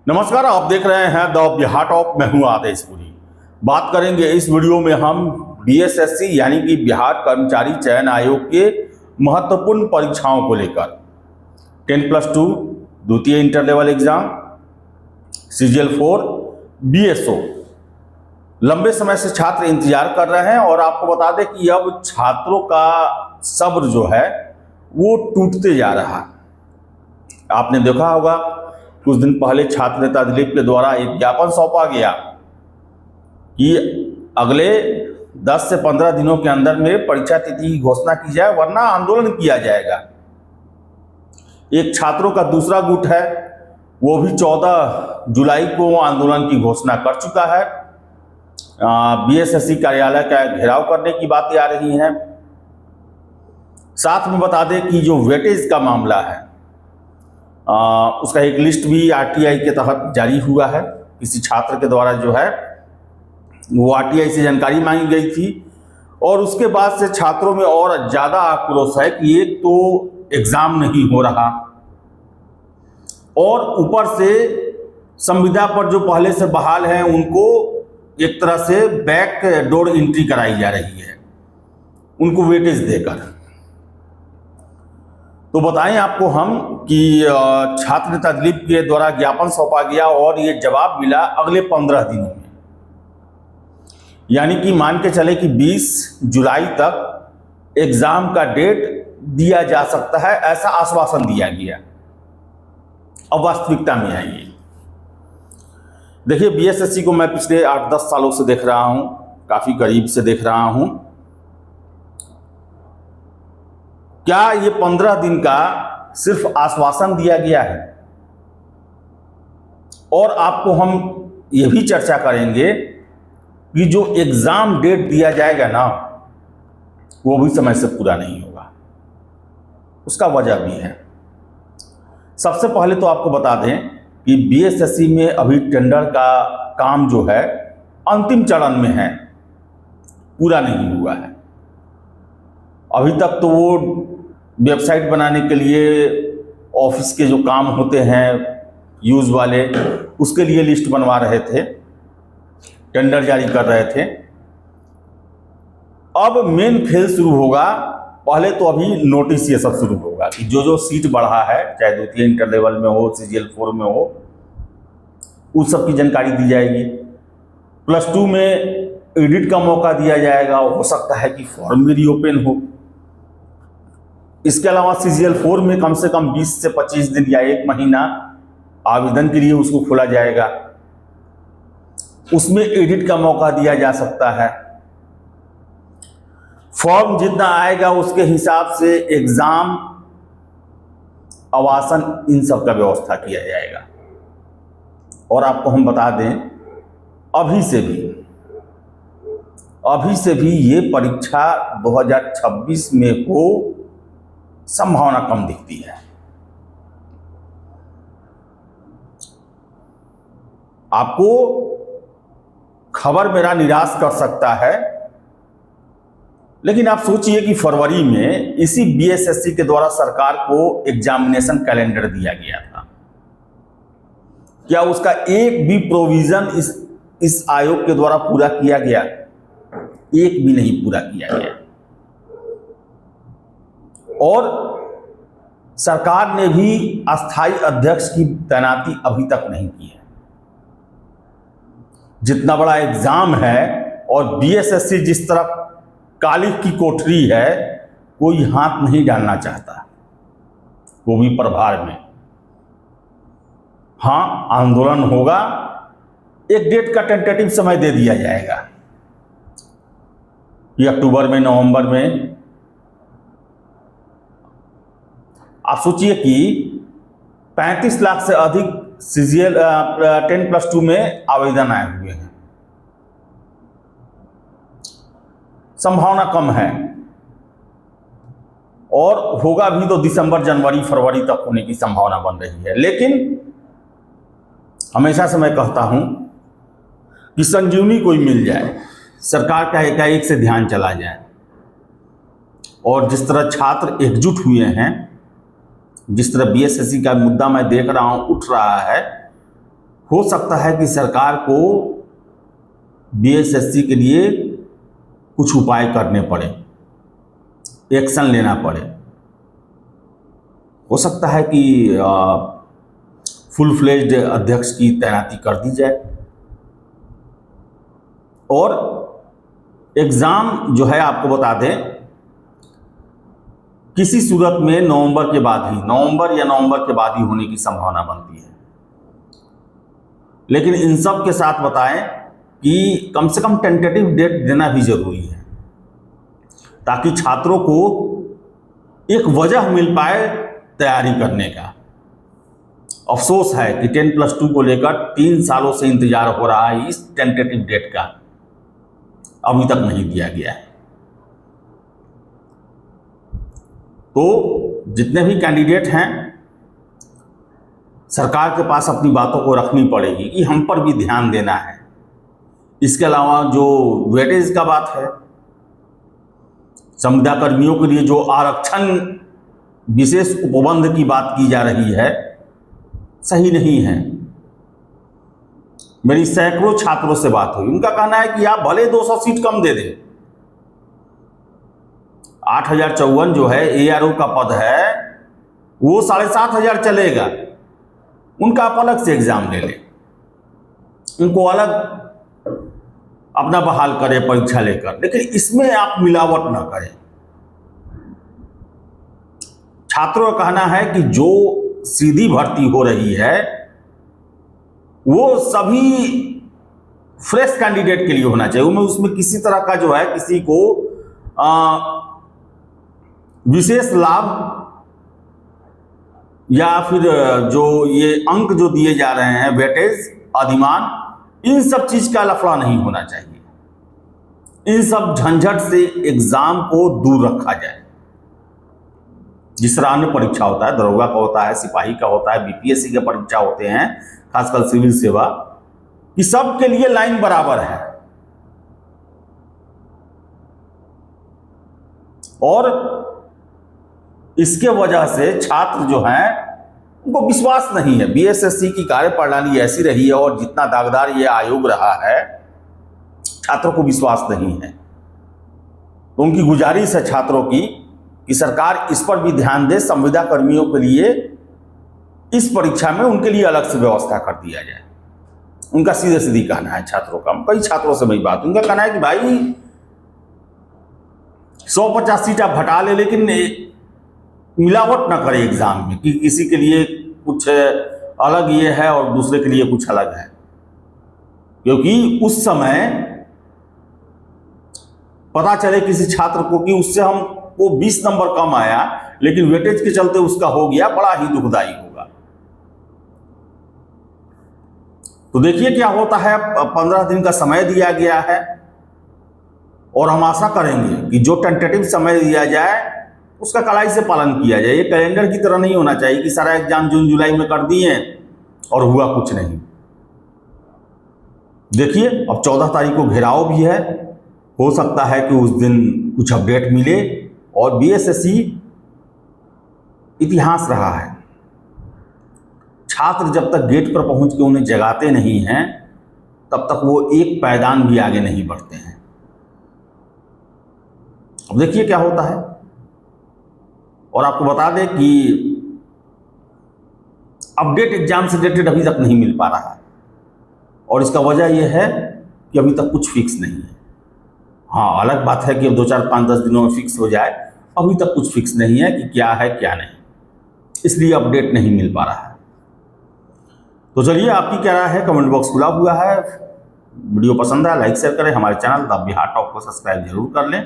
नमस्कार, आप देख रहे हैं द बिहार टॉप। मैं हूं आदेशपुरी। बात करेंगे इस वीडियो में हम बीएसएससी यानी कि बिहार कर्मचारी चयन आयोग के महत्वपूर्ण परीक्षाओं को लेकर 10+2 द्वितीय inter level exam, CGL-4, BSO। लंबे समय से छात्र इंतजार कर रहे हैं और आपको बता दें कि अब छात्रों का सब्र जो है वो टूटते जा रहा है। आपने देखा होगा कुछ दिन पहले छात्र नेता दिलीप के द्वारा एक ज्ञापन सौंपा गया कि अगले 10 से 15 दिनों के अंदर में परीक्षा तिथि की घोषणा की जाए, वरना आंदोलन किया जाएगा। एक छात्रों का दूसरा गुट है, वो भी 14 जुलाई को आंदोलन की घोषणा कर चुका है। बीएसएससी कार्यालय का घेराव करने की बातें आ रही हैं। साथ में बता दें कि जो वेटेज का मामला है उसका एक लिस्ट भी आरटीआई के तहत जारी हुआ है। किसी छात्र के द्वारा जो है वो आरटीआई से जानकारी मांगी गई थी और उसके बाद से छात्रों में और ज़्यादा आक्रोश है कि एक तो एग्ज़ाम नहीं हो रहा और ऊपर से संविदा पर जो पहले से बहाल हैं उनको एक तरह से बैक डोर एंट्री कराई जा रही है, उनको वेटेज देकर। तो बताएं आपको हम कि छात्र नेता दिलीप के द्वारा ज्ञापन सौंपा गया और ये जवाब मिला अगले 15 दिनों में, यानी कि मान के चले कि 20 जुलाई तक एग्जाम का डेट दिया जा सकता है, ऐसा आश्वासन दिया गया। अब वास्तविकता में आइए। देखिए, बीएसएससी को मैं पिछले 8-10 सालों से देख रहा हूं, काफी करीब से देख रहा हूं। क्या ये 15 दिन का सिर्फ आश्वासन दिया गया है? और आपको हम ये भी चर्चा करेंगे कि जो एग्जाम डेट दिया जाएगा ना, वो भी समय से पूरा नहीं होगा। उसका वजह भी है। सबसे पहले तो आपको बता दें कि बीएसएससी में अभी टेंडर का काम जो है अंतिम चरण में है, पूरा नहीं हुआ है। अभी तक तो वो वेबसाइट बनाने के लिए ऑफिस के जो काम होते हैं यूज वाले, उसके लिए लिस्ट बनवा रहे थे, टेंडर जारी कर रहे थे। अब मेन फेज शुरू होगा। पहले तो अभी नोटिस ये सब शुरू होगा कि जो जो सीट बढ़ा है, चाहे द्वितीय इंटर लेवल में हो, CGL-4 में हो, उस सब की जानकारी दी जाएगी। +2 में एडिट का मौका दिया जाएगा, हो सकता है कि फॉर्म भी रीओपन हो। इसके अलावा CGL-4 में कम से कम 20 से 25 दिन या 1 महीना आवेदन के लिए उसको खोला जाएगा, उसमें एडिट का मौका दिया जा सकता है। फॉर्म जितना आएगा उसके हिसाब से एग्जाम, आवासन, इन सब का व्यवस्था किया जाएगा। और आपको हम बता दें, अभी से भी ये परीक्षा 2026 में हो संभावना कम दिखती है। आपको खबर मेरा निराश कर सकता है, लेकिन आप सोचिए कि फरवरी में इसी बीएसएससी के द्वारा सरकार को एग्जामिनेशन कैलेंडर दिया गया था। क्या उसका एक भी प्रोविजन इस आयोग के द्वारा पूरा किया गया? एक भी नहीं पूरा किया गया। और सरकार ने भी अस्थायी अध्यक्ष की तैनाती अभी तक नहीं की है। जितना बड़ा एग्जाम है और बीएसएससी जिस तरह कालिख की कोठरी है, कोई हाथ नहीं डालना चाहता, वो भी प्रभार में। हाँ, आंदोलन होगा, एक डेट का टेंटेटिव समय दे दिया जाएगा कि अक्टूबर में, नवंबर में। आप सोचिए कि 35 लाख से अधिक CGL 10+2 में आवेदन आए हुए हैं। संभावना कम है और होगा भी तो दिसंबर, जनवरी, फरवरी तक होने की संभावना बन रही है। लेकिन हमेशा से मैं कहता हूं कि संजीवनी कोई मिल जाए, सरकार का एकाएक से ध्यान चला जाए और जिस तरह छात्र एकजुट हुए हैं, जिस तरह बीएसएससी का मुद्दा मैं देख रहा हूं उठ रहा है, हो सकता है कि सरकार को बीएसएससी के लिए कुछ उपाय करने पड़े, एक्शन लेना पड़े। हो सकता है कि फुल फ्लेज्ड अध्यक्ष की तैनाती कर दी जाए और एग्ज़ाम जो है आपको बता दें किसी सूरत में नवंबर के बाद ही होने की संभावना बनती है। लेकिन इन सब के साथ बताएं कि कम से कम टेंटेटिव डेट देना भी जरूरी है ताकि छात्रों को एक वजह मिल पाए तैयारी करने का। अफसोस है कि 10+2 को लेकर 3 सालों से इंतजार हो रहा है, इस टेंटेटिव डेट का अभी तक नहीं दिया गया है। तो जितने भी कैंडिडेट हैं, सरकार के पास अपनी बातों को रखनी पड़ेगी कि हम पर भी ध्यान देना है। इसके अलावा जो वेटेज का बात है, संविदा कर्मियों के लिए जो आरक्षण विशेष उपबंध की बात की जा रही है, सही नहीं है। मेरी सैकड़ों छात्रों से बात हुई, उनका कहना है कि आप भले 200 सीट कम दे दें, 8054 जो है एआरओ का पद है वो 7500 चलेगा, उनका आप अलग से एग्जाम ले लें, उनको अलग अपना बहाल करें परीक्षा लेकर, लेकिन इसमें आप मिलावट ना करें। छात्रों का कहना है कि जो सीधी भर्ती हो रही है वो सभी फ्रेश कैंडिडेट के लिए होना चाहिए, उसमें किसी तरह का जो है किसी को विशेष लाभ या फिर जो ये अंक जो दिए जा रहे हैं, वेटेज, अधिमान, इन सब चीज का लफड़ा नहीं होना चाहिए। इन सब झंझट से एग्जाम को दूर रखा जाए। जिस तरह अन्य परीक्षा होता है, दरोगा का होता है, सिपाही का होता है, बीपीएससी के परीक्षा होते हैं, खासकर सिविल सेवा, कि सब के लिए लाइन बराबर है। और इसके वजह से छात्र जो हैं उनको विश्वास नहीं है। बीएसएससी की कार्यप्रणाली ऐसी रही है और जितना दागदार ये आयोग रहा है, छात्रों को विश्वास नहीं है। तो उनकी गुजारिश है छात्रों की कि सरकार इस पर भी ध्यान दे, संविदा कर्मियों के लिए इस परीक्षा में उनके लिए अलग से व्यवस्था कर दिया जाए। उनका सीधे सीधी कहना है छात्रों का। कई छात्रों से मेरी बात, उनका कहना है कि भाई 150 सीट आप हटा ले, लेकिन मिलावट ना करें एग्जाम में कि किसी के लिए कुछ अलग ये है और दूसरे के लिए कुछ अलग है, क्योंकि उस समय पता चले किसी छात्र को कि उससे हमको 20 नंबर कम आया, लेकिन वेटेज के चलते उसका हो गया, बड़ा ही दुखदायी होगा। तो देखिए क्या होता है। 15 दिन का समय दिया गया है और हम आशा करेंगे कि जो टेंटेटिव समय दिया जाए उसका कड़ाई से पालन किया जाए। ये कैलेंडर की तरह नहीं होना चाहिए कि सारा एग्जाम जून जुलाई में कर दिए और हुआ कुछ नहीं। देखिए अब 14 तारीख को घेराव भी है, हो सकता है कि उस दिन कुछ अपडेट मिले। और बीएसएससी इतिहास रहा है, छात्र जब तक गेट पर पहुंच के उन्हें जगाते नहीं हैं तब तक वो एक पायदान भी आगे नहीं बढ़ते हैं। अब देखिए क्या होता है। और आपको बता दें कि अपडेट एग्जाम से रिलेटेड अभी तक नहीं मिल पा रहा है और इसका वजह यह है कि अभी तक कुछ फिक्स नहीं है। हाँ, अलग बात है कि अब 2, 4, 5, 10 दिनों में फिक्स हो जाए, अभी तक कुछ फिक्स नहीं है कि क्या है क्या नहीं, इसलिए अपडेट नहीं मिल पा रहा है। तो चलिए, आपकी क्या राय है कमेंट बॉक्स खुला हुआ है। वीडियो पसंद आया लाइक शेयर करें, हमारे चैनल द बिहार टॉक को सब्सक्राइब जरूर कर लें।